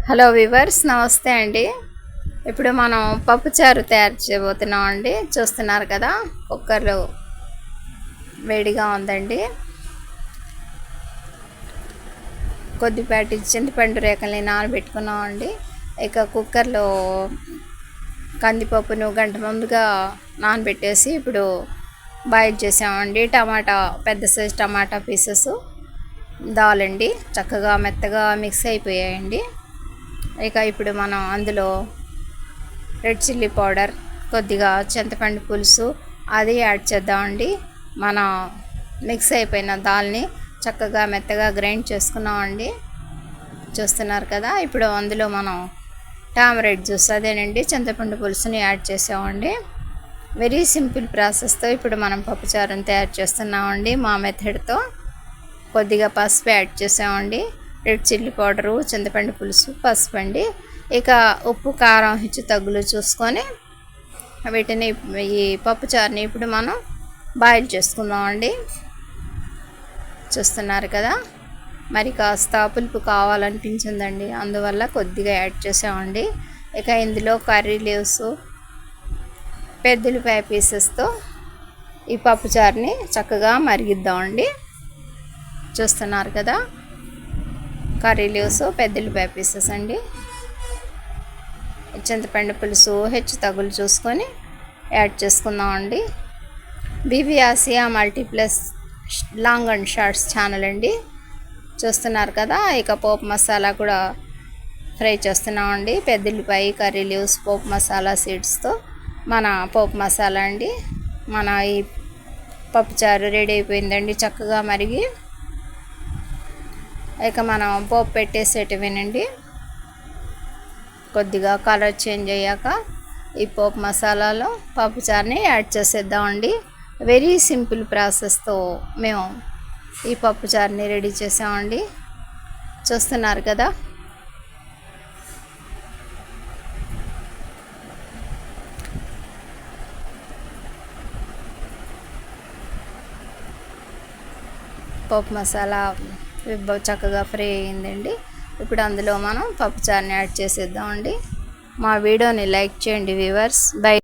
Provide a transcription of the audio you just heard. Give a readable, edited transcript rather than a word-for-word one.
Hello viewers, నమస్తే అండి. ఇప్పుడు మనం పప్పుచారు తయారు చేయబోతున్నాం అండి. చూస్తున్నారు కదా, కుక్కర్లో వేడిగా ఉందండి. కొద్దిపాటి చింతపండు రేకల్ని నానబెట్టుకున్నాం అండి. ఇక కుక్కర్లో కందిపప్పును గంట ముందుగా నానబెట్టేసి ఇప్పుడు బాయిల్ చేసామండి. టమాటా, పెద్ద సైజ్ టమాటా పీసెస్, దాల్ అండి, చక్కగా మెత్తగా మిక్స్ అయిపోయాయండి. ఇక ఇప్పుడు మనం అందులో రెడ్ చిల్లీ పౌడర్, కొద్దిగా చింతపండు పులుసు అది యాడ్ చేద్దామండి. మన మిక్స్ అయిపోయిన దాల్ని చక్కగా మెత్తగా గ్రైండ్ చేసుకున్నామండి. చూస్తున్నారు కదా, ఇప్పుడు అందులో మనం టామరెడ్ జ్యూస్, అదేనండి చింతపండు పులుసుని యాడ్ చేసామండి. వెరీ సింపుల్ ప్రాసెస్తో ఇప్పుడు మనం పప్పుచారుని తయారు చేస్తున్నామండి మా మెథడ్తో. కొద్దిగా పసుపు యాడ్ చేసామండి, రెడ్ చిల్లీ పౌడరు, చింతపండు పులుసు, పసుపు అండి. ఇక ఉప్పు కారం హెచ్చు తగ్గులు చూసుకొని వీటిని, ఈ పప్పుచారుని ఇప్పుడు మనం బాయిల్ చేసుకుందామండి. చూస్తున్నారు కదా, మరి కాస్త పులుపు కావాలనిపించిందండి, అందువల్ల కొద్దిగా యాడ్ చేసామండి. ఇక ఇందులో కర్రీ లీవ్స్, పెద్దుల్లిపాయ పీసెస్తో ఈ పప్పుచారుని చక్కగా మరిగిద్దామండి. చూస్తున్నారు కదా, కర్రీ లీవ్స్, పెద్దుల్లిపాయ పీసెస్ అండి, చింతపండు పులుసు హెచ్చు తగులు చూసుకొని యాడ్ చేసుకుందామండి. BB Asia multiplus long and shorts channel అండి. చూస్తున్నారు కదా, ఇక పోపు మసాలా కూడా ఫ్రై చేస్తున్నామండి. పెద్దుల్లిపాయ, కర్రీ లీవ్స్, పోపు మసాలా సీడ్స్తో మన పోపు మసాలా అండి. మన ఈ పప్పుచారు రెడీ అయిపోయిందండి, చక్కగా మరిగి. ఇక మనం పోపు పెట్టేసేటివేనండి. కొద్దిగా కలర్ చేంజ్ అయ్యాక ఈ పోపు మసాలాలో పప్పుచారుని యాడ్ చేసేద్దామండి. వెరీ సింపుల్ ప్రాసెస్తో మేము ఈ పప్పుచారుని రెడీ చేసామండి. చూస్తున్నారు కదా, పోపు మసాలా చక్కగా ఫ్రై అయిందండి. ఇప్పుడు అందులో మనం పప్పుచారుని యాడ్ చేసేద్దామండి. మా వీడియోని లైక్ చేయండి వ్యూవర్స్. బై.